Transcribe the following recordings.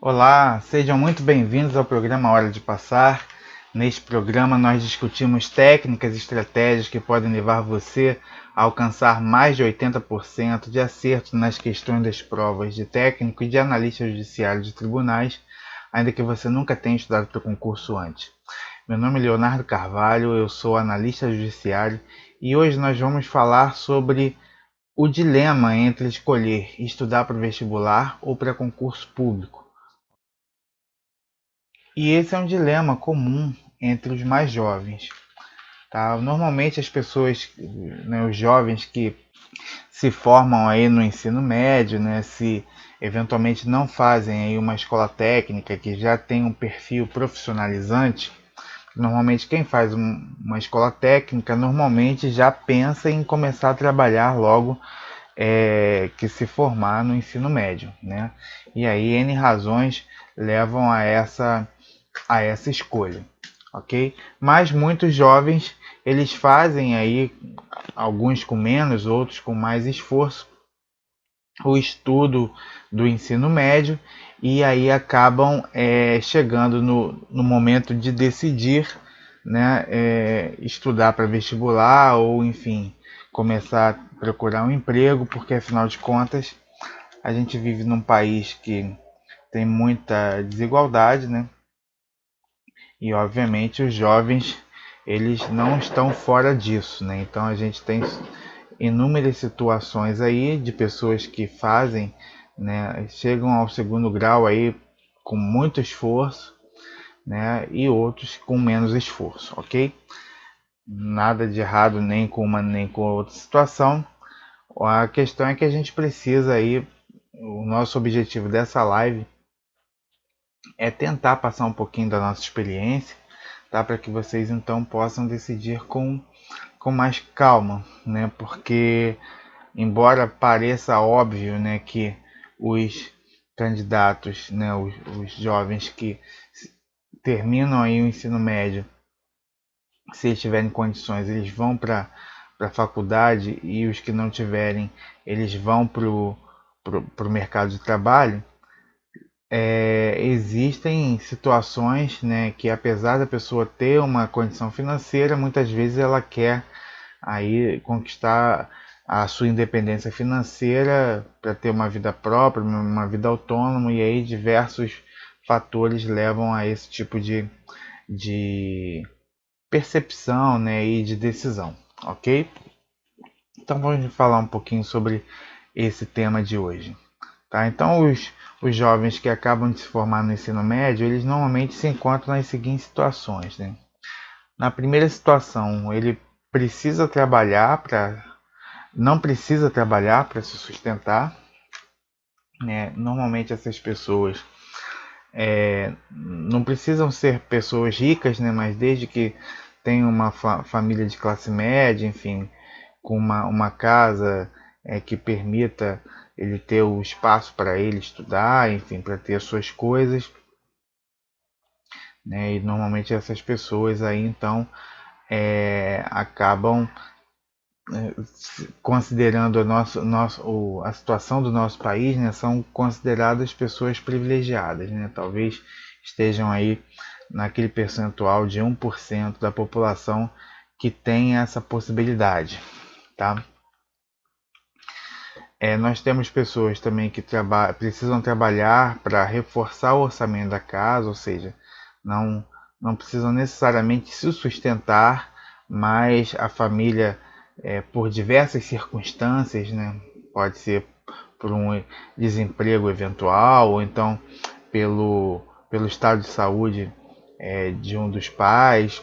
Olá, sejam muito bem-vindos ao programa Hora de Passar. Neste programa, nós discutimos técnicas e estratégias que podem levar você a alcançar mais de 80% de acerto nas questões das provas de técnico e de analista judiciário de tribunais, ainda que você nunca tenha estudado para o concurso antes. Meu nome é Leonardo Carvalho, eu sou analista judiciário e hoje nós vamos falar sobre o dilema entre escolher estudar para o vestibular ou para concurso público. E esse é um dilema comum entre os mais jovens. Tá? Normalmente as pessoas, né, os jovens que se formam aí no ensino médio, né, se eventualmente não fazem aí uma escola técnica que já tem um perfil profissionalizante, normalmente quem faz uma escola técnica normalmente já pensa em começar a trabalhar logo que se formar no ensino médio, né? E aí N razões levam a essa escolha, ok? Mas muitos jovens eles fazem aí, alguns com menos, outros com mais esforço, o estudo do ensino médio e aí acabam chegando no momento de decidir, né, estudar para vestibular ou enfim começar a procurar um emprego, porque afinal de contas a gente vive num país que tem muita desigualdade, né? E obviamente os jovens eles não estão fora disso, né? Então a gente tem inúmeras situações aí de pessoas que fazem, né, chegam ao segundo grau aí com muito esforço, né, e outros com menos esforço, ok? Nada de errado nem com uma nem com outra situação. A questão é que a gente precisa aí, o nosso objetivo dessa live é tentar passar um pouquinho da nossa experiência, tá? Para que vocês então possam decidir com mais calma, né? Porque embora pareça óbvio, né, que os candidatos, né, os jovens que terminam aí o ensino médio, se eles tiverem condições, eles vão para a faculdade e os que não tiverem, eles vão para o mercado de trabalho. Existem situações, né, que apesar da pessoa ter uma condição financeira, muitas vezes ela quer aí conquistar a sua independência financeira para ter uma vida própria, uma vida autônoma, e aí diversos fatores levam a esse tipo de percepção, né, e de decisão, ok? Então vamos falar um pouquinho sobre esse tema de hoje. Tá? Então, os jovens que acabam de se formar no ensino médio, eles normalmente se encontram nas seguintes situações. Né? Na primeira situação, ele precisa trabalhar para, não precisa trabalhar para se sustentar. Né? Normalmente essas pessoas não precisam ser pessoas ricas, né? Mas desde que tenham uma família de classe média, enfim, com uma casa que permita ele ter o espaço para ele estudar, enfim, para ter as suas coisas, né? E normalmente essas pessoas aí então acabam considerando a situação do nosso país, né? São consideradas pessoas privilegiadas, né? Talvez estejam aí naquele percentual de 1% da população que tem essa possibilidade, tá? Nós temos pessoas também que precisam trabalhar para reforçar o orçamento da casa, ou seja, não, não precisam necessariamente se sustentar, mas a família, por diversas circunstâncias, né, pode ser por um desemprego eventual, ou então pelo estado de saúde de um dos pais,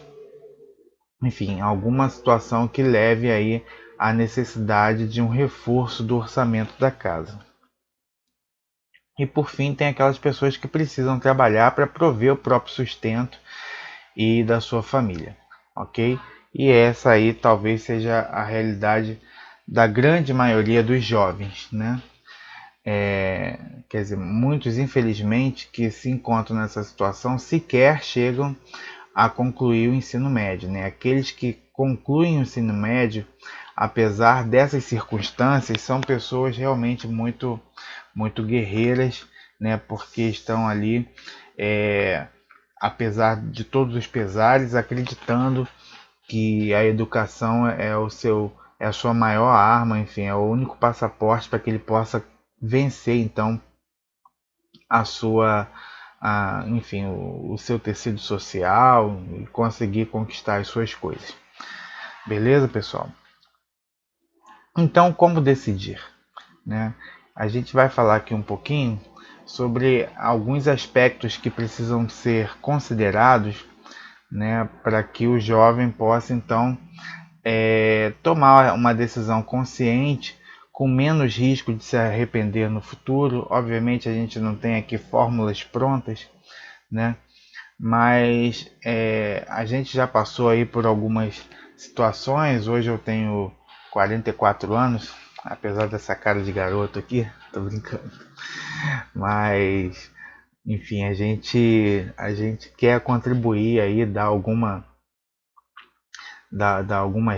enfim, alguma situação que leve aí à necessidade de um reforço do orçamento da casa. E por fim, tem aquelas pessoas que precisam trabalhar para prover o próprio sustento e da sua família, ok? E essa aí talvez seja a realidade da grande maioria dos jovens, né? Quer dizer, muitos infelizmente que se encontram nessa situação sequer chegam a concluir o ensino médio, né? Aqueles que concluem o ensino médio, apesar dessas circunstâncias, são pessoas realmente muito guerreiras, né, porque estão ali, apesar de todos os pesares, acreditando que a educação é a sua maior arma, enfim, é o único passaporte para que ele possa vencer então a sua, enfim, o seu tecido social e conseguir conquistar as suas coisas. Beleza, pessoal? Então, como decidir, né? A gente vai falar aqui um pouquinho sobre alguns aspectos que precisam ser considerados, né, para que o jovem possa então tomar uma decisão consciente, com menos risco de se arrepender no futuro. Obviamente a gente não tem aqui fórmulas prontas, né? Mas a gente já passou aí por algumas situações. Hoje eu tenho 44 anos, apesar dessa cara de garoto aqui, tô brincando. Mas enfim, a gente quer contribuir aí, dar algumas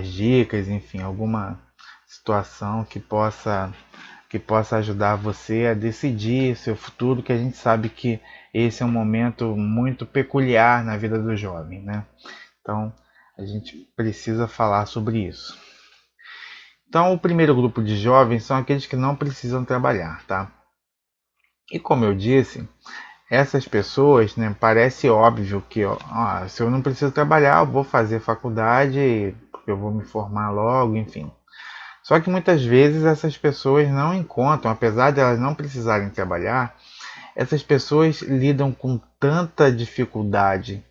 dicas, enfim, alguma situação que possa ajudar você a decidir seu futuro, que a gente sabe que esse é um momento muito peculiar na vida do jovem, né? Então, a gente precisa falar sobre isso. Então, o primeiro grupo de jovens são aqueles que não precisam trabalhar, tá? E como eu disse, essas pessoas, né, parece óbvio que se eu não preciso trabalhar, eu vou fazer faculdade, porque eu vou me formar logo, enfim. Só que muitas vezes essas pessoas não encontram, apesar de elas não precisarem trabalhar, essas pessoas lidam com tanta dificuldade,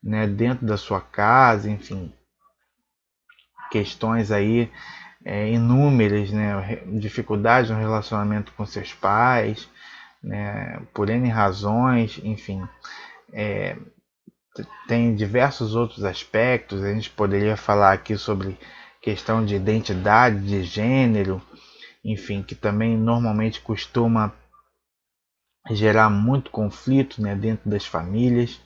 né, dentro da sua casa, enfim, questões aí inúmeras, né, dificuldades no relacionamento com seus pais, né, por N razões, enfim, tem diversos outros aspectos. A gente poderia falar aqui sobre questão de identidade de gênero, enfim, que também normalmente costuma gerar muito conflito, né, dentro das famílias.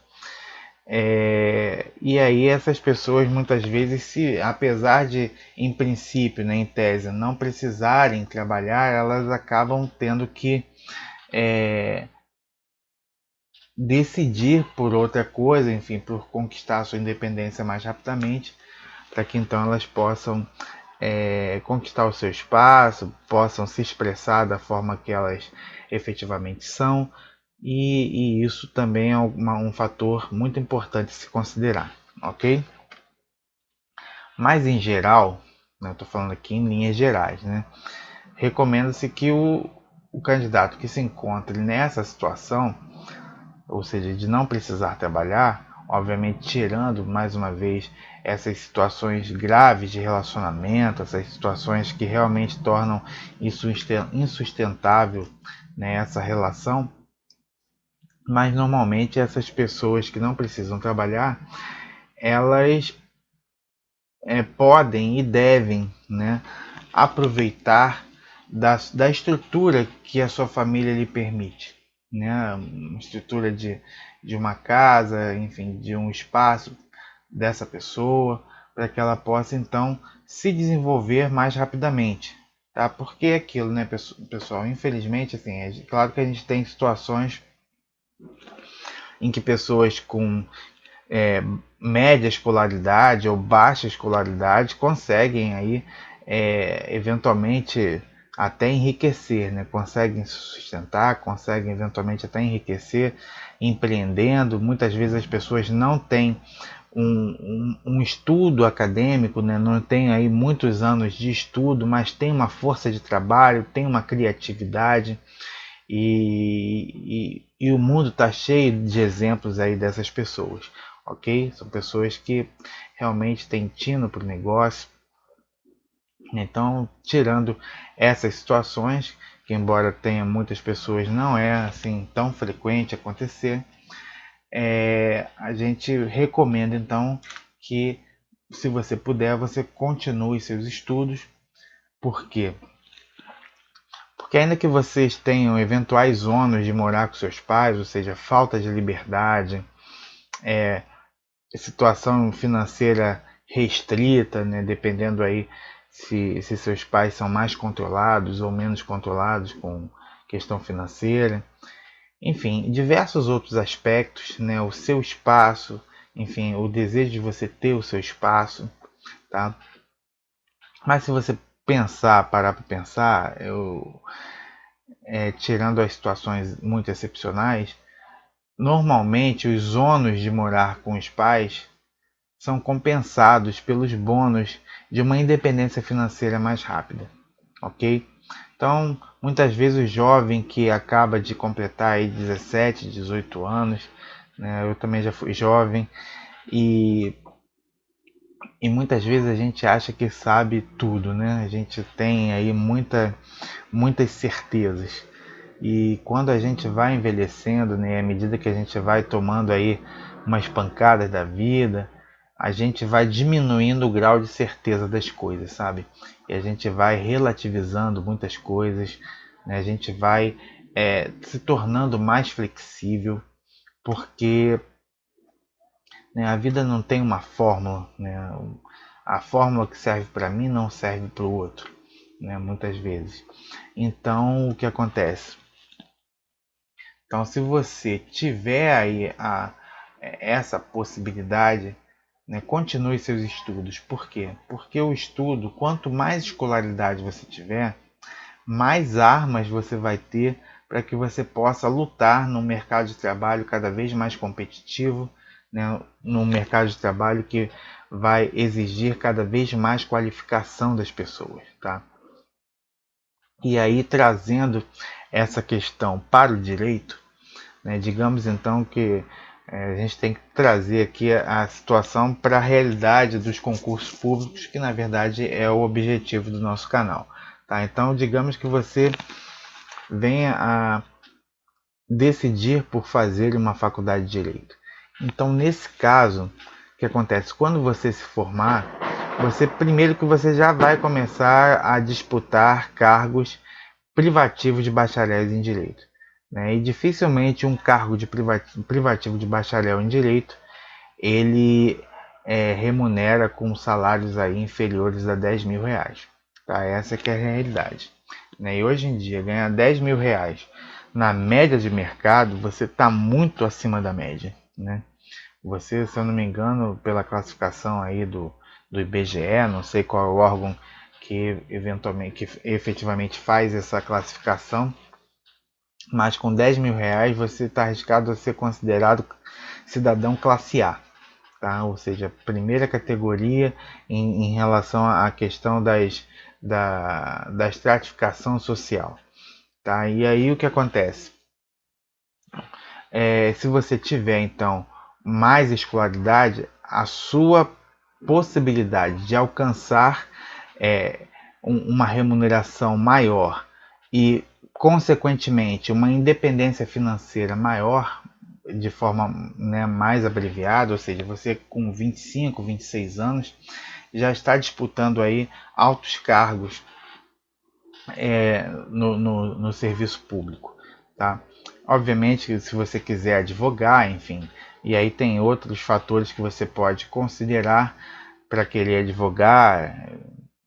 E aí essas pessoas muitas vezes, apesar de em princípio, né, em tese, não precisarem trabalhar, elas acabam tendo que decidir por outra coisa, enfim, por conquistar a sua independência mais rapidamente, para que então elas possam conquistar o seu espaço, possam se expressar da forma que elas efetivamente são, e isso também é um fator muito importante a se considerar, ok? Mas em geral, né, estou falando aqui em linhas gerais, né, recomenda-se que o candidato que se encontre nessa situação, ou seja, de não precisar trabalhar, obviamente tirando mais uma vez essas situações graves de relacionamento, essas situações que realmente tornam isso insustentável, né, essa relação. Mas normalmente essas pessoas que não precisam trabalhar, elas podem e devem, né, aproveitar da estrutura que a sua família lhe permite, né? Uma estrutura de uma casa, enfim, de um espaço dessa pessoa, para que ela possa então se desenvolver mais rapidamente, tá? Porque é aquilo, né, pessoal? Infelizmente, assim, é claro que a gente tem situações em que pessoas com média escolaridade ou baixa escolaridade conseguem aí eventualmente até enriquecer, né? Conseguem se sustentar, conseguem eventualmente até enriquecer empreendendo. Muitas vezes as pessoas não têm um estudo acadêmico, né? Não tem aí muitos anos de estudo, mas tem uma força de trabalho, tem uma criatividade, e o mundo está cheio de exemplos aí dessas pessoas, ok? São pessoas que realmente têm tino para o negócio. Então, tirando essas situações, que embora tenha muitas pessoas, não é assim tão frequente acontecer, a gente recomenda então que, se você puder, você continue seus estudos. Por quê? Porque ainda que vocês tenham eventuais ônus de morar com seus pais, ou seja, falta de liberdade, situação financeira restrita, né, dependendo aí se seus pais são mais controlados ou menos controlados com questão financeira, enfim, diversos outros aspectos, né? O seu espaço, enfim, o desejo de você ter o seu espaço, tá? Mas se você parar para pensar, tirando as situações muito excepcionais, normalmente os ônus de morar com os pais são compensados pelos bônus de uma independência financeira mais rápida, ok? Então, muitas vezes o jovem que acaba de completar aí 17, 18 anos, né, eu também já fui jovem, e, e muitas vezes a gente acha que sabe tudo, né? A gente tem aí muitas certezas. E quando a gente vai envelhecendo, né, à medida que a gente vai tomando aí umas pancadas da vida, a gente vai diminuindo o grau de certeza das coisas, sabe? E a gente vai relativizando muitas coisas, né? A gente vai se tornando mais flexível, porque, né, a vida não tem uma fórmula, né? A fórmula que serve para mim não serve para o outro, né? Muitas vezes. Então, o que acontece? Então, se você tiver aí essa possibilidade, né, continue seus estudos. Por quê? Porque o estudo, quanto mais escolaridade você tiver, mais armas você vai ter para que você possa lutar no mercado de trabalho cada vez mais competitivo, né, no mercado de trabalho que vai exigir cada vez mais qualificação das pessoas, tá? E aí, trazendo essa questão para o direito, né? Digamos então que a gente tem que trazer aqui a situação para a realidade dos concursos públicos, que na verdade é o objetivo do nosso canal. Tá? Então, digamos que você venha a decidir por fazer uma faculdade de Direito. Então, nesse caso, o que acontece? Quando você se formar, primeiro que você já vai começar a disputar cargos privativos de bacharéis em Direito, né? E dificilmente um cargo de privativo de bacharel em Direito, ele remunera com salários aí inferiores a 10 mil reais. Tá? Essa que é a realidade. Né? E hoje em dia, ganhar 10 mil reais na média de mercado, você está muito acima da média. Né? Você, se eu não me engano, pela classificação aí do IBGE, não sei qual é o órgão que eventualmente, que efetivamente faz essa classificação, mas com 10 mil reais você está arriscado a ser considerado cidadão classe A, tá? Ou seja, primeira categoria em relação à questão da estratificação social. Tá? E aí o que acontece? Se você tiver então mais escolaridade, a sua possibilidade de alcançar uma remuneração maior e, consequentemente, uma independência financeira maior, de forma, né, mais abreviada, ou seja, você com 25, 26 anos já está disputando aí altos cargos no serviço público, tá? Obviamente, se você quiser advogar, enfim, e aí tem outros fatores que você pode considerar para querer advogar.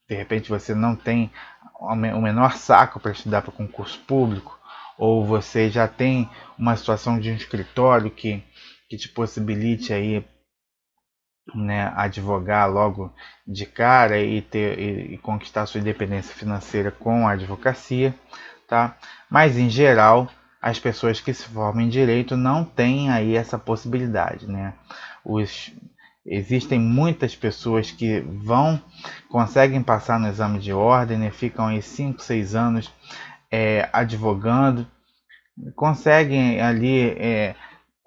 De repente você não tem o menor saco para estudar para concurso público, ou você já tem uma situação de um escritório que te possibilite aí, né, advogar logo de cara e conquistar sua independência financeira com a advocacia, tá? Mas em geral, as pessoas que se formam em direito não têm aí essa possibilidade, né? Existem muitas pessoas que conseguem passar no exame de ordem, né? Ficam aí 5, 6 anos advogando, conseguem ali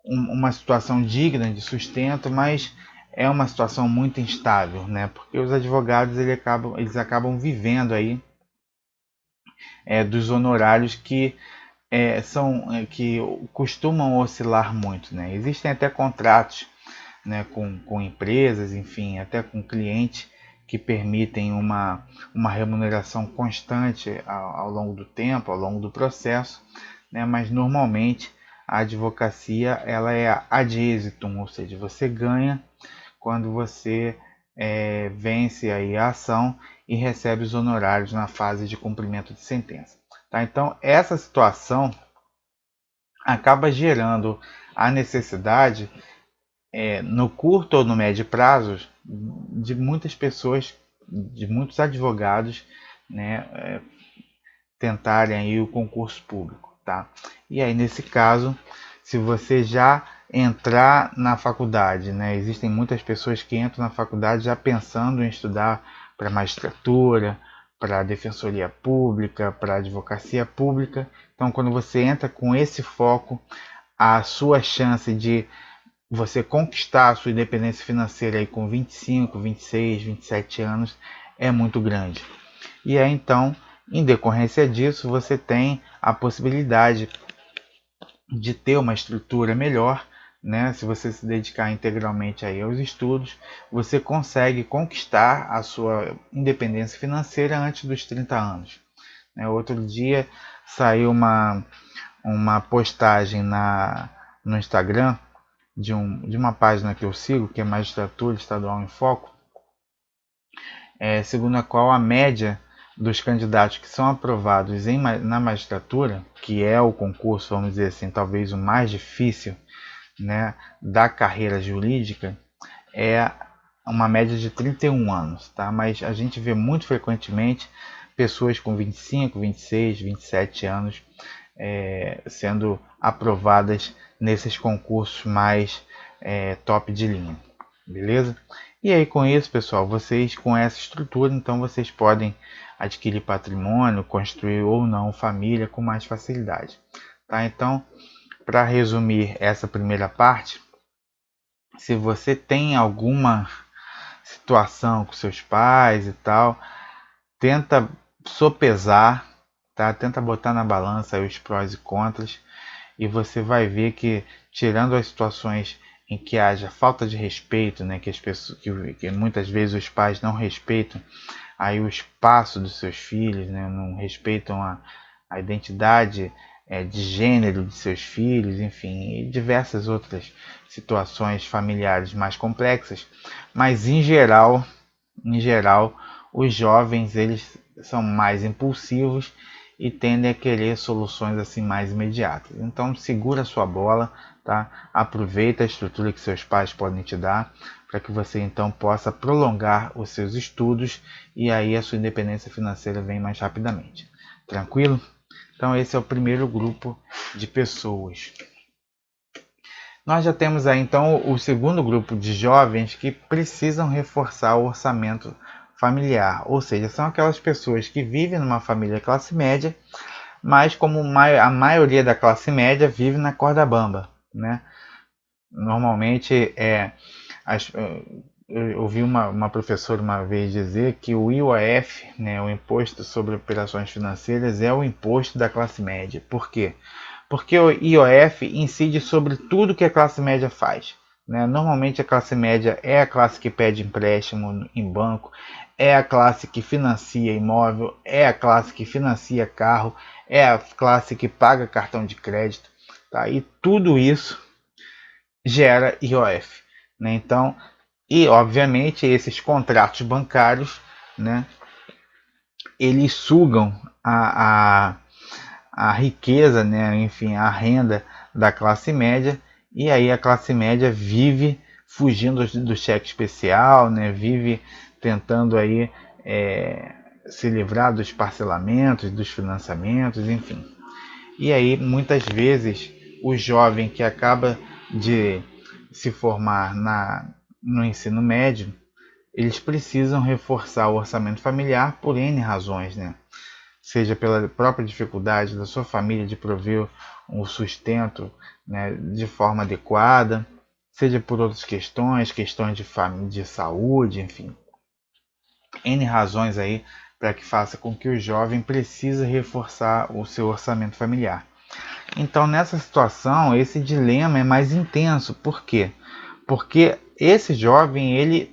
uma situação digna de sustento, mas é uma situação muito instável, né? Porque os advogados eles acabam vivendo aí dos honorários que costumam oscilar muito, né? Existem até contratos, né, com empresas, enfim, até com clientes que permitem uma remuneração constante ao longo do tempo, ao longo do processo, né? Mas normalmente a advocacia ela é ad êxitum, ou seja, você ganha quando você vence aí a ação e recebe os honorários na fase de cumprimento de sentença. Tá? Então essa situação acaba gerando a necessidade, no curto ou no médio prazo, de muitas pessoas, de muitos advogados, né, tentarem aí o concurso público, tá? E aí nesse caso, se você já entrar na faculdade, né, existem muitas pessoas que entram na faculdade já pensando em estudar para magistratura, para defensoria pública, para advocacia pública. Então, quando você entra com esse foco, a sua chance de você conquistar a sua independência financeira aí com 25, 26, 27 anos é muito grande. E aí então, em decorrência disso, você tem a possibilidade de ter uma estrutura melhor, né? Se você se dedicar integralmente aí aos estudos, você consegue conquistar a sua independência financeira antes dos 30 anos. Outro dia saiu uma postagem no Instagram de uma página que eu sigo, que é Magistratura Estadual em Foco, segundo a qual a média dos candidatos que são aprovados na magistratura, que é o concurso, vamos dizer assim, talvez o mais difícil, né, da carreira jurídica, é uma média de 31 anos, tá? Mas a gente vê muito frequentemente pessoas com 25, 26, 27 anos sendo aprovadas nesses concursos mais top de linha, beleza? E aí com isso, pessoal, vocês com essa estrutura, então vocês podem adquirir patrimônio, construir ou não família com mais facilidade, tá? Então, para resumir essa primeira parte, se você tem alguma situação com seus pais e tal, tenta sopesar, tá? Tenta botar na balança aí os prós e contras, e você vai ver que, tirando as situações em que haja falta de respeito, né, que as pessoas, que muitas vezes os pais não respeitam aí o espaço dos seus filhos, né, não respeitam a identidade de gênero de seus filhos, enfim, e diversas outras situações familiares mais complexas, mas em geral, os jovens eles são mais impulsivos e tendem a querer soluções assim mais imediatas. Então segura a sua bola, tá? Aproveita a estrutura que seus pais podem te dar para que você então possa prolongar os seus estudos e aí a sua independência financeira vem mais rapidamente. Tranquilo? Então esse é o primeiro grupo de pessoas. Nós já temos aí então o segundo grupo de jovens que precisam reforçar o orçamento familiar, ou seja, são aquelas pessoas que vivem numa família classe média, mas como a maioria da classe média vive na corda bamba, né? Normalmente eu ouvi uma professora uma vez dizer que o IOF, né, o Imposto sobre Operações Financeiras, é o imposto da classe média. Por quê? Porque o IOF incide sobre tudo que a classe média faz, né? Normalmente a classe média é a classe que pede empréstimo em banco, é a classe que financia imóvel, é a classe que financia carro, é a classe que paga cartão de crédito, tá? E tudo isso gera IOF, né? Então, e obviamente esses contratos bancários, né, eles sugam a riqueza, né, enfim, a renda da classe média, e aí a classe média vive fugindo do cheque especial, né, vive tentando aí se livrar dos parcelamentos, dos financiamentos, enfim. E aí muitas vezes o jovem que acaba de se formar no ensino médio, eles precisam reforçar o orçamento familiar por N razões, né? Seja pela própria dificuldade da sua família de prover um sustento, né, de forma adequada, seja por outras questões de saúde, enfim, N razões aí para que faça com que o jovem precise reforçar o seu orçamento familiar. Então, nessa situação, esse dilema é mais intenso. Por quê? Porque esse jovem, ele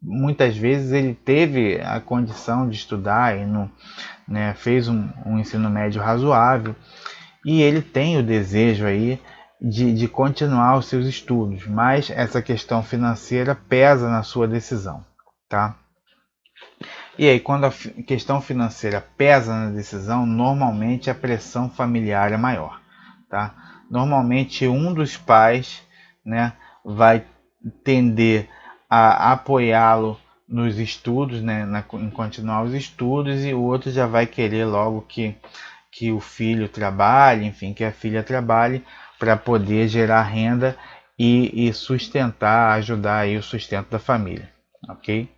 muitas vezes ele teve a condição de estudar e não, né, fez um ensino médio razoável e ele tem o desejo aí de continuar os seus estudos, mas essa questão financeira pesa na sua decisão, tá? E aí, quando a questão financeira pesa na decisão, normalmente a pressão familiar é maior, tá? normalmente um dos pais, né, vai tender a apoiá-lo nos estudos, né, em continuar os estudos, e o outro já vai querer logo que o filho trabalhe, enfim, que a filha trabalhe para poder gerar renda e sustentar, ajudar aí o sustento da família, ok?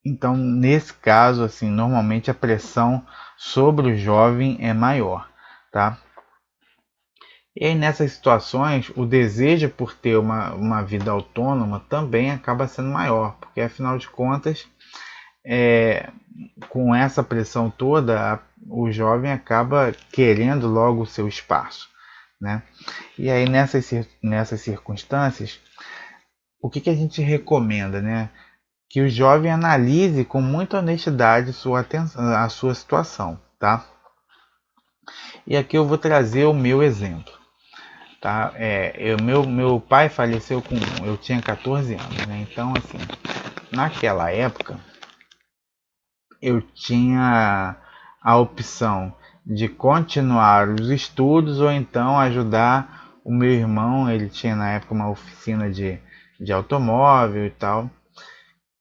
Então, nesse caso, assim, normalmente a pressão sobre o jovem é maior, tá? E aí, nessas situações, o desejo por ter uma vida autônoma também acaba sendo maior, porque afinal de contas, é, com essa pressão toda, o jovem acaba querendo logo o seu espaço, né? E aí, nessas circunstâncias, o que a gente recomenda, né? Que o jovem analise com muita honestidade a sua situação, tá? E aqui eu vou trazer o meu exemplo, tá? Meu pai faleceu eu tinha 14 anos, né? Então, assim, naquela época, eu tinha a opção de continuar os estudos ou então ajudar o meu irmão. Ele tinha na época uma oficina de automóvel e tal,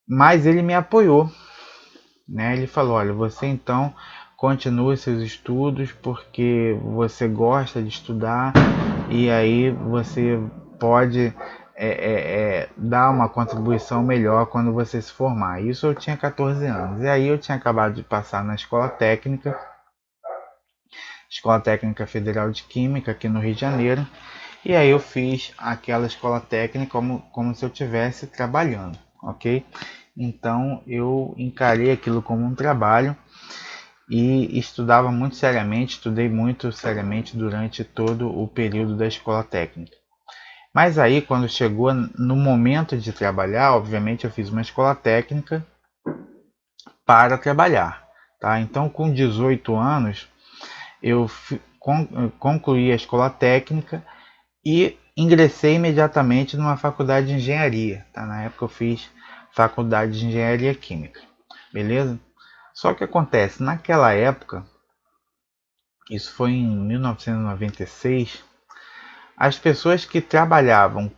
mas ele me apoiou, né? Ele falou: olha, você então continue seus estudos porque você gosta de estudar e aí você pode dar uma contribuição melhor quando você se formar. Isso eu tinha 14 anos. E aí eu tinha acabado de passar na Escola Técnica Federal de Química aqui no Rio de Janeiro. E aí eu fiz aquela escola técnica como se eu estivesse trabalhando, ok? Então eu encarei aquilo como um trabalho e estudava muito seriamente, estudei muito seriamente durante todo o período da escola técnica. Mas aí, quando chegou no momento de trabalhar, obviamente eu fiz uma escola técnica para trabalhar, tá? Então, com 18 anos, eu concluí a escola técnica e ingressei imediatamente numa faculdade de engenharia, tá? Na época eu fiz faculdade de engenharia química, beleza? Só que acontece, naquela época, isso foi em 1996, as pessoas que trabalhavam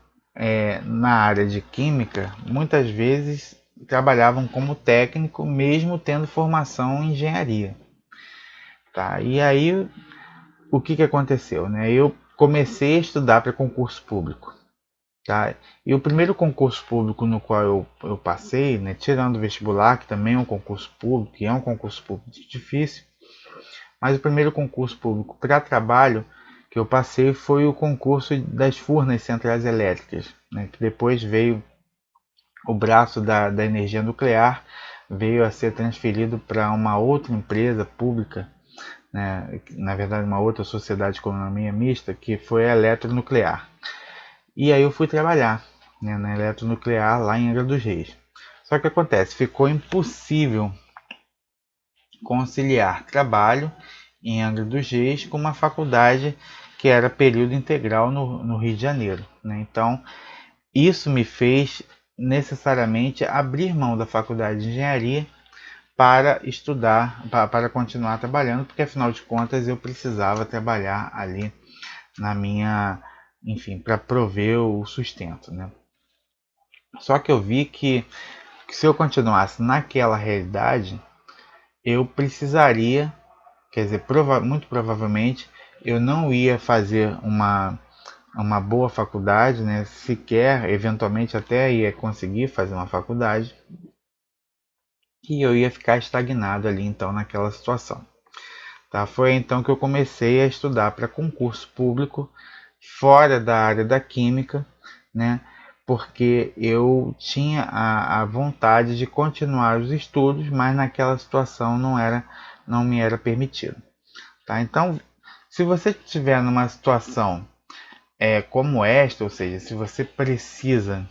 na área de química muitas vezes trabalhavam como técnico, mesmo tendo formação em engenharia. Tá? E aí, o que aconteceu? Né? Eu comecei a estudar para concurso público. Tá? E o primeiro concurso público no qual eu passei, né, tirando o vestibular, que também é um concurso público, e é um concurso público difícil, mas o primeiro concurso público para trabalho que eu passei foi o concurso das Furnas Centrais Elétricas, né, que depois veio o braço da energia nuclear, veio a ser transferido para uma outra empresa pública, né, na verdade uma outra sociedade de economia mista, que foi a Eletronuclear. E aí eu fui trabalhar, né, na Eletronuclear lá em Angra dos Reis. Só que acontece, ficou impossível conciliar trabalho em Angra dos Reis com uma faculdade que era período integral no Rio de Janeiro, né? Então, isso me fez necessariamente abrir mão da faculdade de engenharia para estudar, para continuar trabalhando, porque afinal de contas eu precisava trabalhar ali na minha, enfim, para prover o sustento, né? Só que eu vi que se eu continuasse naquela realidade, eu precisaria, quer dizer, muito provavelmente eu não ia fazer uma boa faculdade, né? Sequer, eventualmente até ia conseguir fazer uma faculdade, e eu ia ficar estagnado ali então naquela situação. Tá? Foi então que eu comecei a estudar para concurso público fora da área da química, né? Porque eu tinha a vontade de continuar os estudos, mas naquela situação não me era permitido. Tá? Então, se você estiver numa situação como esta, ou seja, se você precisa,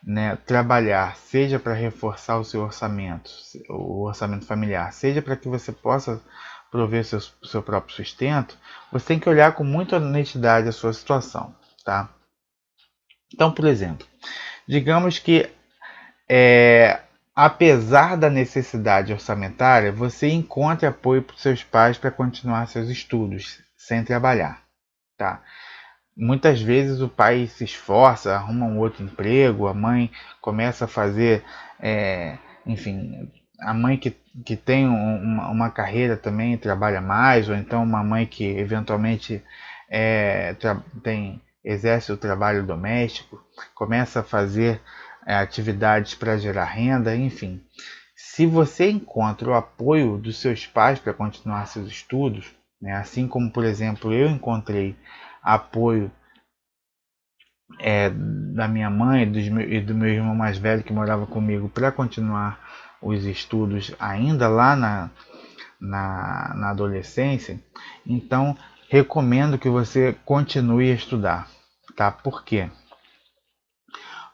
né, trabalhar, seja para reforçar o orçamento familiar, seja para que você possa prover seu próprio sustento, você tem que olhar com muita honestidade a sua situação, tá? Então, por exemplo, digamos que apesar da necessidade orçamentária, você encontre apoio para seus pais para continuar seus estudos sem trabalhar, tá? muitas vezes o pai se esforça, arruma um outro emprego, a mãe começa a fazer, enfim, a mãe que tem uma carreira também trabalha mais, ou então uma mãe que eventualmente exerce o trabalho doméstico, começa a fazer atividades para gerar renda, enfim. Se você encontra o apoio dos seus pais para continuar seus estudos, né, assim como, por exemplo, eu encontrei apoio da minha mãe e do meu irmão mais velho que morava comigo para continuar os estudos ainda lá na adolescência, então recomendo que você continue a estudar, tá? Por quê?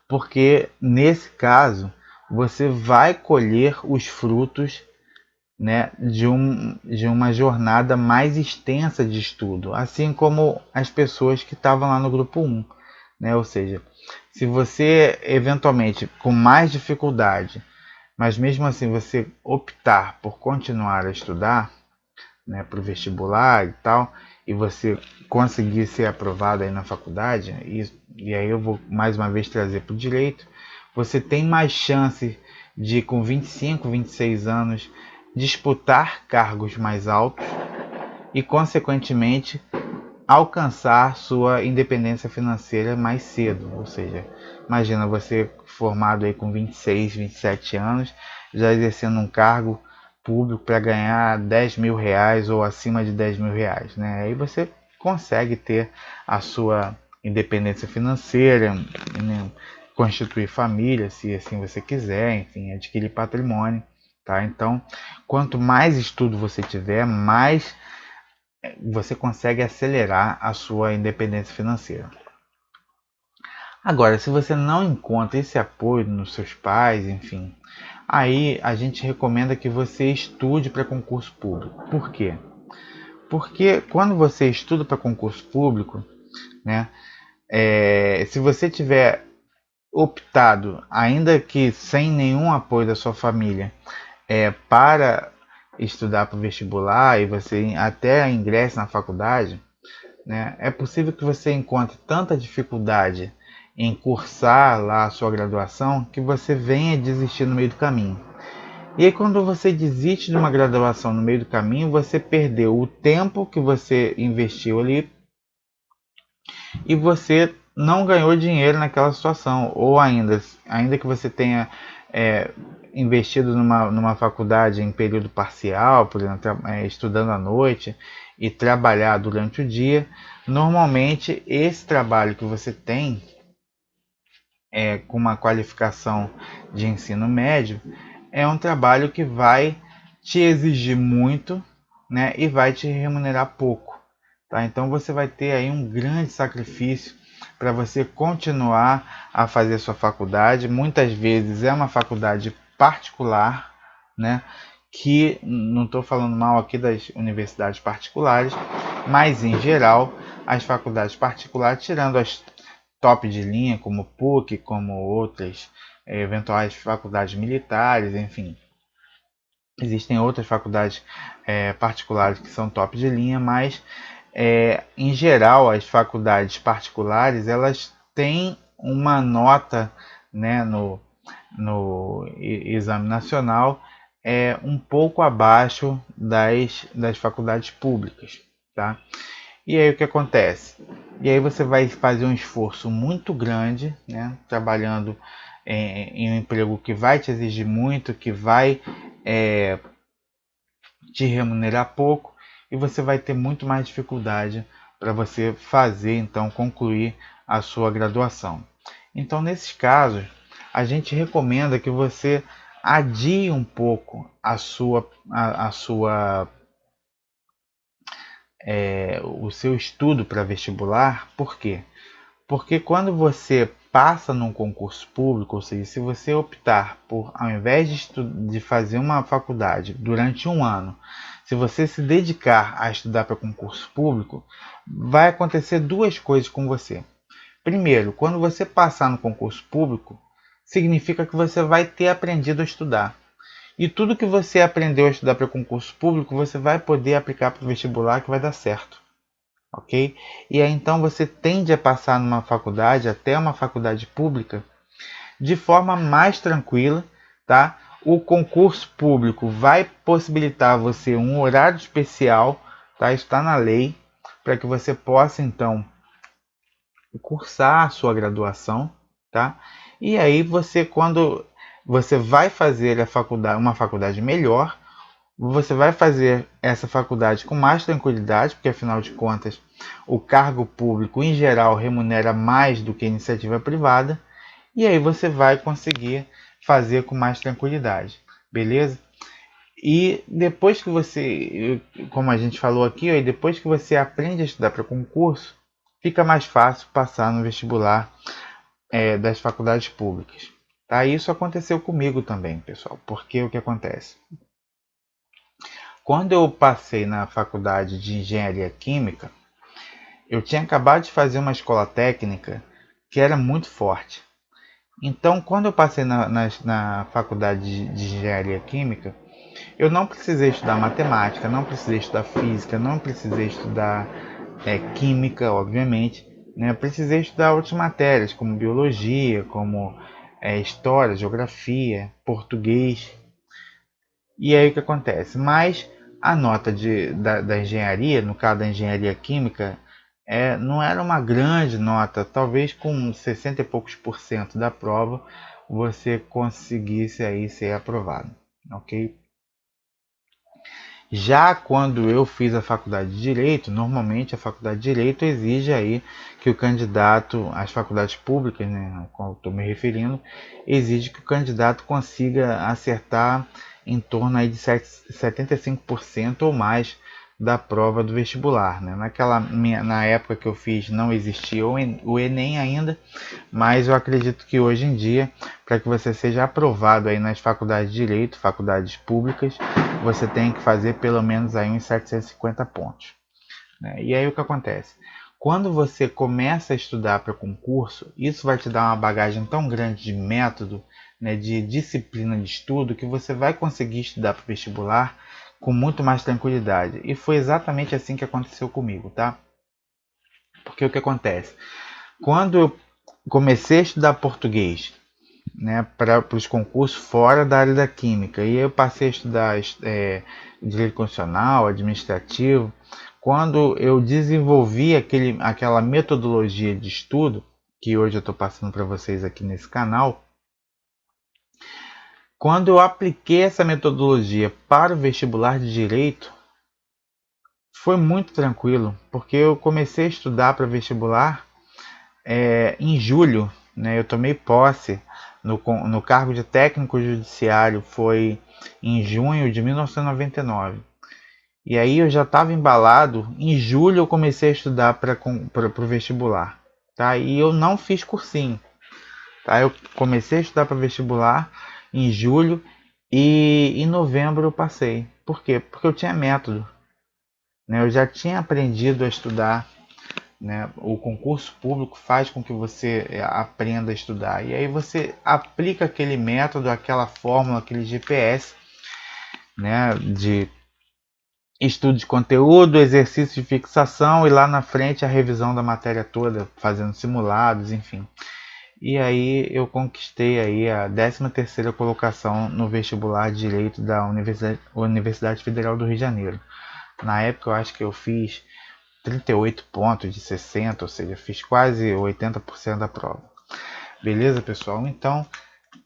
Porque nesse caso você vai colher os frutos, né, de uma jornada mais extensa de estudo, assim como as pessoas que estavam lá no grupo 1, né? Ou seja, se você eventualmente com mais dificuldade, mas mesmo assim você optar por continuar a estudar, né, para o vestibular e tal, e você conseguir ser aprovado aí na faculdade, e aí eu vou mais uma vez trazer para o direito, você tem mais chance de, com 25, 26 anos, disputar cargos mais altos e, consequentemente, alcançar sua independência financeira mais cedo. Ou seja, imagina você formado aí com 26, 27 anos, já exercendo um cargo público para ganhar 10 mil reais ou acima de 10 mil reais, né? Aí você consegue ter a sua independência financeira, né? Constituir família, se assim você quiser, enfim, adquirir patrimônio, tá? Então, quanto mais estudo você tiver, mais você consegue acelerar a sua independência financeira. Agora, se você não encontra esse apoio nos seus pais, enfim, aí a gente recomenda que você estude para concurso público. Por quê? Porque quando você estuda para concurso público, né, se você tiver optado, ainda que sem nenhum apoio da sua família, para estudar para o vestibular e você até ingresse na faculdade, né, é possível que você encontre tanta dificuldade em cursar lá a sua graduação que você venha desistir no meio do caminho. E aí, quando você desiste de uma graduação no meio do caminho, você perdeu o tempo que você investiu ali e você não ganhou dinheiro naquela situação. Ou ainda que você tenha investido numa faculdade em período parcial, por exemplo, estudando à noite e trabalhar durante o dia, normalmente esse trabalho que você tem com uma qualificação de ensino médio é um trabalho que vai te exigir muito, né, e vai te remunerar pouco. Tá? Então você vai ter aí um grande sacrifício para você continuar a fazer sua faculdade. Muitas vezes é uma faculdade particular, né? Que não estou falando mal aqui das universidades particulares, mas em geral as faculdades particulares, tirando as top de linha como PUC, como outras eventuais faculdades militares, enfim, existem outras faculdades particulares que são top de linha, mas em geral as faculdades particulares elas têm uma nota, né, no exame nacional um pouco abaixo das faculdades públicas, tá? E aí o que acontece? E aí você vai fazer um esforço muito grande, né, trabalhando em um emprego que vai te exigir muito, que vai te remunerar pouco, e você vai ter muito mais dificuldade para você fazer, então, concluir a sua graduação. Então, nesses casos, a gente recomenda que você adie um pouco o seu estudo para vestibular. Por quê? Porque quando você passa num concurso público, ou seja, se você optar por, ao invés de fazer uma faculdade durante um ano, se você se dedicar a estudar para concurso público, vai acontecer duas coisas com você. Primeiro, quando você passar no concurso público, significa que você vai ter aprendido a estudar. E tudo que você aprendeu a estudar para concurso público, você vai poder aplicar para o vestibular que vai dar certo. ok? E aí então você tende a passar numa faculdade, até uma faculdade pública, de forma mais tranquila, tá? O concurso público vai possibilitar você um horário especial, tá? Está na lei, para que você possa então cursar a sua graduação, tá? E aí você, quando você vai fazer a faculdade, uma faculdade melhor, você vai fazer essa faculdade com mais tranquilidade, porque afinal de contas o cargo público em geral remunera mais do que a iniciativa privada, e aí você vai conseguir fazer com mais tranquilidade, beleza? E depois que você, como a gente falou aqui, ó, depois que você aprende a estudar para concurso, fica mais fácil passar no vestibular das faculdades públicas. Tá? Isso aconteceu comigo também, pessoal. Porque o que acontece? Quando eu passei na faculdade de engenharia química, eu tinha acabado de fazer uma escola técnica que era muito forte. Então, quando eu passei na faculdade de engenharia química, eu não precisei estudar matemática, não precisei estudar física, não precisei estudar química, obviamente. Né? Eu precisei estudar outras matérias, como biologia, como história, geografia, português. E aí o que acontece? Mas a nota da engenharia, no caso da engenharia química, não era uma grande nota. Talvez com 60 e poucos por cento da prova você conseguisse aí ser aprovado. Ok? Já quando eu fiz a faculdade de Direito, normalmente a faculdade de Direito exige aí que o candidato, as faculdades públicas, né, ao qual estou me referindo, exige que o candidato consiga acertar em torno aí de 75% ou mais da prova do vestibular. Né? Na época que eu fiz não existia o Enem ainda, mas eu acredito que hoje em dia, para que você seja aprovado aí nas faculdades de Direito, faculdades públicas, você tem que fazer pelo menos aí uns 750 pontos. Né? E aí o que acontece? Quando você começa a estudar para concurso, isso vai te dar uma bagagem tão grande de método, né, de disciplina de estudo, que você vai conseguir estudar para o vestibular com muito mais tranquilidade. E foi exatamente assim que aconteceu comigo, tá? Porque o que acontece? Quando eu comecei a estudar português, né, para os concursos fora da área da química, e eu passei a estudar direito constitucional, administrativo, quando eu desenvolvi aquela metodologia de estudo, que hoje eu estou passando para vocês aqui nesse canal, quando eu apliquei essa metodologia para o vestibular de direito, foi muito tranquilo, porque eu comecei a estudar para vestibular em julho, né, eu tomei posse no cargo de técnico judiciário, foi em junho de 1999. E aí eu já estava embalado, em julho eu comecei a estudar para o vestibular. Tá? E eu não fiz cursinho. Tá? Eu comecei a estudar para vestibular em julho e em novembro eu passei. Por quê? Porque eu tinha método. Né? Eu já tinha aprendido a estudar, né? O concurso público faz com que você aprenda a estudar. E aí você aplica aquele método, aquela fórmula, aquele GPS, né? De estudo de conteúdo, exercício de fixação e lá na frente a revisão da matéria toda, fazendo simulados, enfim. E aí eu conquistei aí a 13ª colocação no vestibular de Direito da Universidade Federal do Rio de Janeiro. Na época eu acho que eu fiz 38 pontos de 60, ou seja, fiz quase 80% da prova. Beleza, pessoal? Então,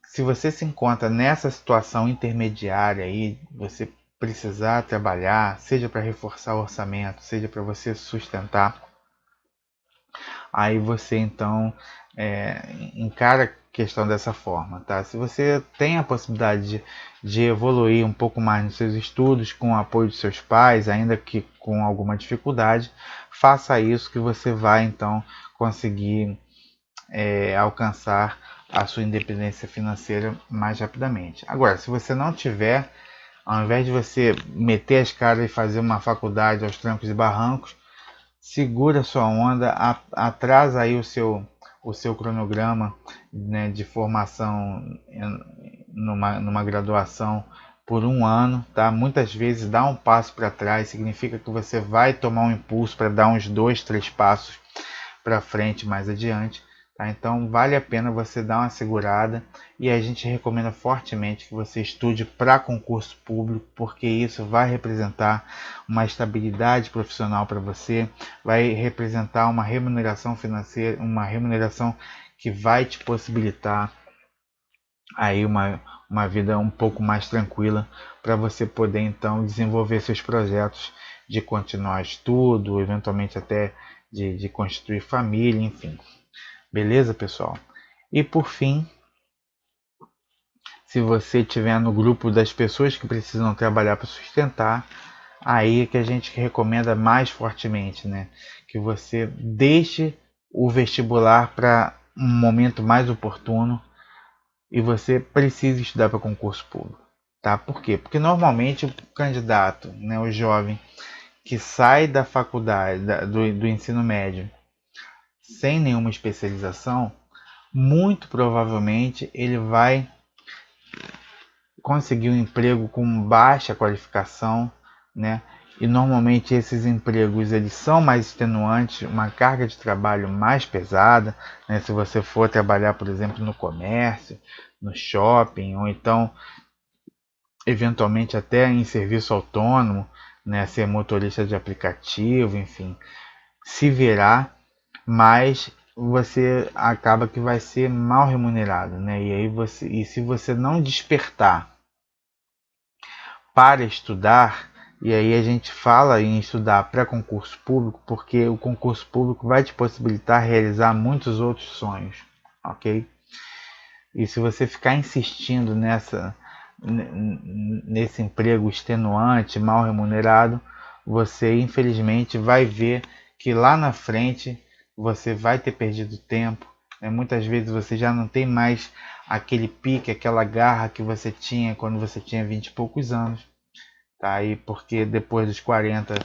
se você se encontra nessa situação intermediária aí, você precisar trabalhar, seja para reforçar o orçamento, seja para você sustentar, aí você então encara a questão dessa forma, tá? Se você tem a possibilidade de evoluir um pouco mais nos seus estudos com o apoio de seus pais, ainda que com alguma dificuldade, faça isso que você vai então conseguir alcançar a sua independência financeira mais rapidamente. Agora, se você não tiver, ao invés de você meter as caras e fazer uma faculdade aos trancos e barrancos, segura sua onda, atrasa aí o seu cronograma, né, de formação numa graduação por um ano, tá? Muitas vezes dar um passo para trás significa que você vai tomar um impulso para dar uns 2, 3 passos para frente mais adiante, tá? Então vale a pena você dar uma segurada e a gente recomenda fortemente que você estude para concurso público, porque isso vai representar uma estabilidade profissional para você, vai representar uma remuneração financeira, uma remuneração que vai te possibilitar aí uma vida um pouco mais tranquila para você poder então desenvolver seus projetos de continuar estudo, eventualmente até de constituir família, enfim. Beleza, pessoal? E por fim, se você estiver no grupo das pessoas que precisam trabalhar para sustentar, aí é que a gente recomenda mais fortemente, né? Que você deixe o vestibular para um momento mais oportuno e você precisa estudar para concurso público, tá? Por quê? Porque normalmente o candidato, né, o jovem que sai da faculdade, do ensino médio, sem nenhuma especialização, muito provavelmente ele vai conseguir um emprego com baixa qualificação, né? E normalmente esses empregos eles são mais extenuantes, uma carga de trabalho mais pesada, né? Se você for trabalhar, por exemplo, no comércio, no shopping, ou então eventualmente até em serviço autônomo, né? Ser motorista de aplicativo, enfim, se virar, mas você acaba que vai ser mal remunerado, né? E se você não despertar para estudar, e aí a gente fala em estudar para concurso público, porque o concurso público vai te possibilitar realizar muitos outros sonhos, ok? E se você ficar insistindo nesse emprego extenuante, mal remunerado, você infelizmente vai ver que lá na frente você vai ter perdido tempo, né? Muitas vezes você já não tem mais aquele pique, aquela garra que você tinha quando você tinha 20 e poucos anos, tá? E porque depois dos 40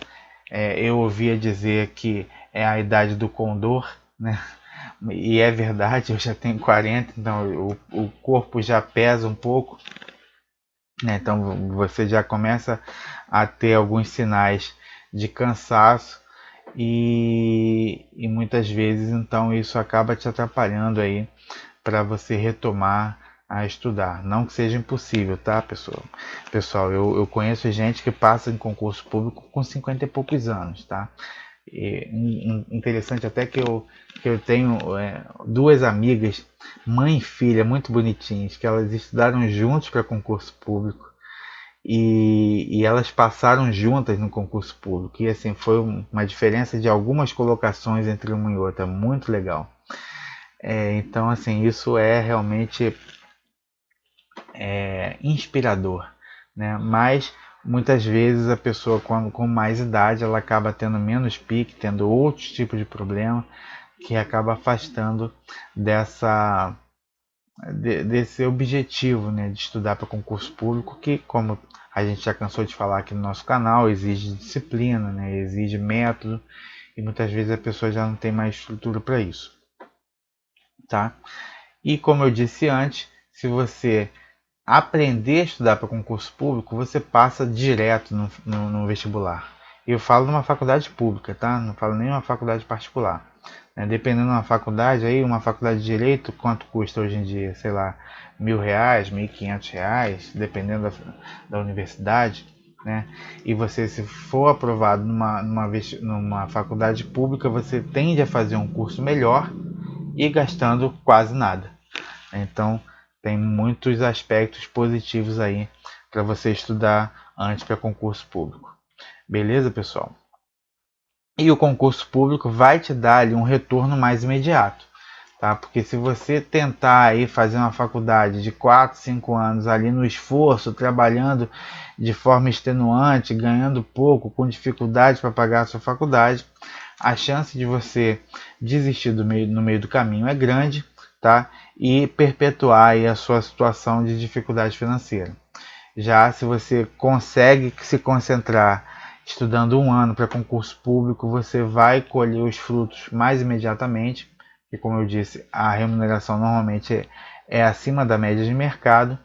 eu ouvia dizer que é a idade do condor, né? E é verdade, eu já tenho 40, então o corpo já pesa um pouco, né? Então você já começa a ter alguns sinais de cansaço e muitas vezes então isso acaba te atrapalhando aí para você retomar a estudar. Não que seja impossível, tá, pessoal? Pessoal, eu conheço gente que passa em concurso público com 50 e poucos anos, tá? Interessante até que eu tenho duas amigas, mãe e filha, muito bonitinhas, que elas estudaram juntos para concurso público e elas passaram juntas no concurso público. E assim, foi uma diferença de algumas colocações entre uma e outra, muito legal. Então, assim, isso é realmente inspirador, né? Mas muitas vezes a pessoa com mais idade ela acaba tendo menos pique, tendo outros tipos de problema que acaba afastando desse objetivo, né, de estudar para concurso público, que como a gente já cansou de falar aqui no nosso canal, exige disciplina, né, exige método e muitas vezes a pessoa já não tem mais estrutura para isso, tá? E como eu disse antes, se você aprender a estudar para concurso público, você passa direto no vestibular. Eu falo numa faculdade pública, tá? Não falo nem uma faculdade particular. Dependendo da faculdade, aí uma faculdade de Direito, quanto custa hoje em dia? Sei lá, R$ 1.000, R$ 1.500, dependendo da universidade. Né? E você, se for aprovado numa faculdade pública, você tende a fazer um curso melhor e gastando quase nada. Então, tem muitos aspectos positivos aí para você estudar antes para concurso público. Beleza, pessoal? E o concurso público vai te dar ali um retorno mais imediato, tá? Porque se você tentar aí fazer uma faculdade de 4, 5 anos ali no esforço, trabalhando de forma extenuante, ganhando pouco, com dificuldade para pagar a sua faculdade, a chance de você desistir no meio do caminho é grande, tá? E perpetuar aí a sua situação de dificuldade financeira. Já se você consegue se concentrar estudando um ano para concurso público, você vai colher os frutos mais imediatamente, e como eu disse, a remuneração normalmente é acima da média de mercado,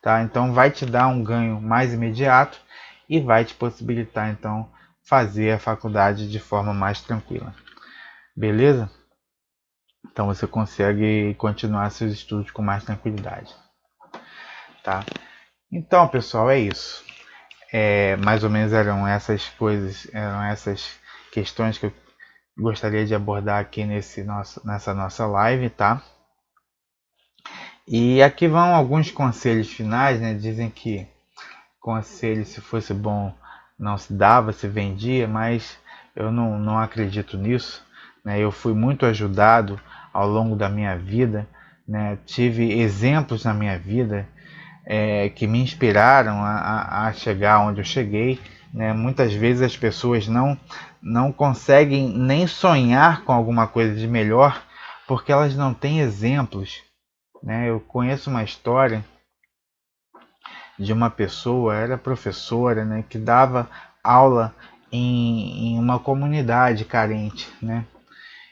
tá? Então vai te dar um ganho mais imediato e vai te possibilitar então fazer a faculdade de forma mais tranquila. Beleza? Então você consegue continuar seus estudos com mais tranquilidade, tá? Então, pessoal, é isso. Mais ou menos eram essas coisas, eram essas questões que eu gostaria de abordar aqui nessa nossa live, tá? E aqui vão alguns conselhos finais, né? Dizem que conselho, se fosse bom, não se dava, se vendia, mas eu não acredito nisso, né? Eu fui muito ajudado ao longo da minha vida, né? Tive exemplos na minha vida que me inspiraram a chegar onde eu cheguei, né? Muitas vezes as pessoas não conseguem nem sonhar com alguma coisa de melhor porque elas não têm exemplos, né? Eu conheço uma história de uma pessoa, era professora, né, que dava aula em uma comunidade carente, né?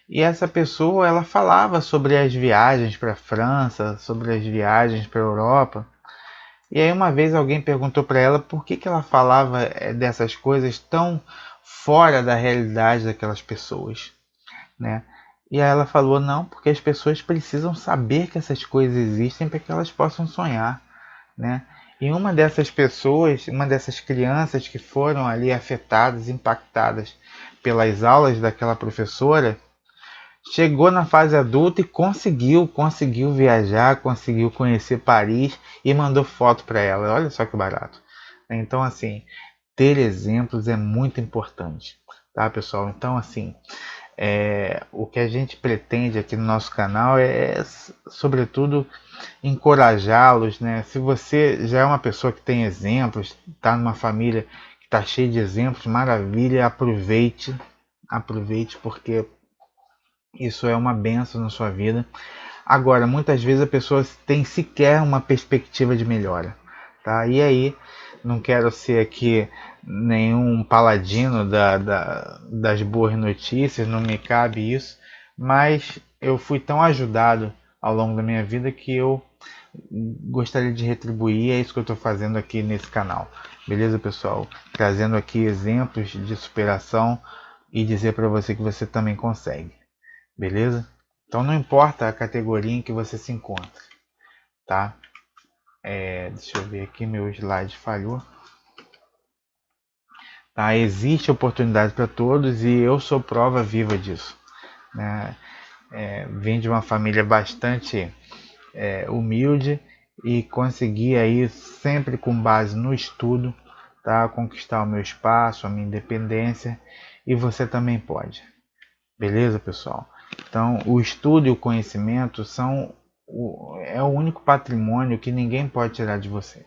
E essa pessoa, ela falava sobre as viagens para a França, sobre as viagens para a Europa. E aí uma vez alguém perguntou para ela por que ela falava dessas coisas tão fora da realidade daquelas pessoas, né? E aí ela falou, não, porque as pessoas precisam saber que essas coisas existem para que elas possam sonhar, né? E uma dessas pessoas, uma dessas crianças que foram ali afetadas, impactadas pelas aulas daquela professora, chegou na fase adulta e conseguiu viajar, conseguiu conhecer Paris e mandou foto para ela. Olha só que barato. Então, assim, ter exemplos é muito importante, tá, pessoal? Então, assim, o que a gente pretende aqui no nosso canal é, sobretudo, encorajá-los, né? Se você já é uma pessoa que tem exemplos, está numa família que está cheia de exemplos, maravilha, aproveite porque isso é uma benção na sua vida. Agora, muitas vezes a pessoa tem sequer uma perspectiva de melhora, tá? E aí, não quero ser aqui nenhum paladino das boas notícias, não me cabe isso, mas eu fui tão ajudado ao longo da minha vida que eu gostaria de retribuir, é isso que eu estou fazendo aqui nesse canal. Beleza, pessoal? Trazendo aqui exemplos de superação e dizer para você que você também consegue. Beleza? Então não importa a categoria em que você se encontra, tá? Deixa eu ver aqui, meu slide falhou. Tá? Existe oportunidade para todos e eu sou prova viva disso, né? Vim de uma família bastante humilde e consegui aí sempre com base no estudo, tá? Conquistar o meu espaço, a minha independência, e você também pode. Beleza, pessoal? Então, o estudo e o conhecimento é o único patrimônio que ninguém pode tirar de você.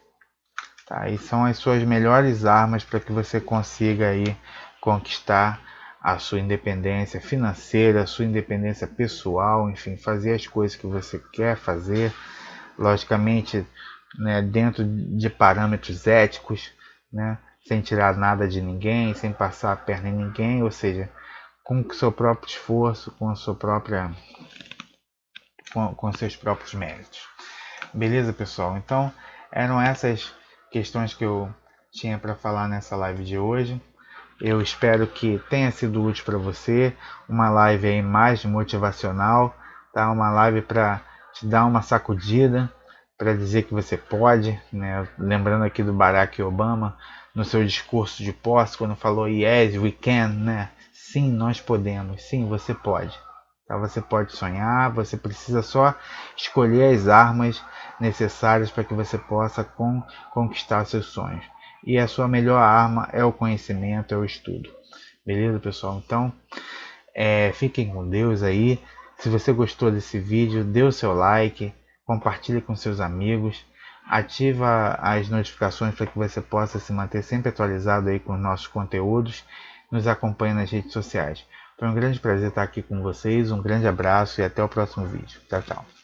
Tá? E são as suas melhores armas para que você consiga aí conquistar a sua independência financeira, a sua independência pessoal, enfim, fazer as coisas que você quer fazer, logicamente, né, dentro de parâmetros éticos, né, sem tirar nada de ninguém, sem passar a perna em ninguém, ou seja, com o seu próprio esforço, com a sua própria, com seus próprios méritos. Beleza, pessoal? Então, eram essas questões que eu tinha para falar nessa live de hoje. Eu espero que tenha sido útil para você, uma live aí mais motivacional, tá? Uma live para te dar uma sacudida, para dizer que você pode, né? Lembrando aqui do Barack Obama, no seu discurso de posse, quando falou yes, we can, né? Sim, nós podemos, sim, você pode. Tá? Você pode sonhar, você precisa só escolher as armas necessárias para que você possa conquistar seus sonhos. E a sua melhor arma é o conhecimento, é o estudo. Beleza, pessoal? Então, fiquem com Deus aí. Se você gostou desse vídeo, dê o seu like, compartilhe com seus amigos, ativa as notificações para que você possa se manter sempre atualizado aí com os nossos conteúdos. Nos acompanhe nas redes sociais. Foi um grande prazer estar aqui com vocês, um grande abraço e até o próximo vídeo. Tchau, tchau.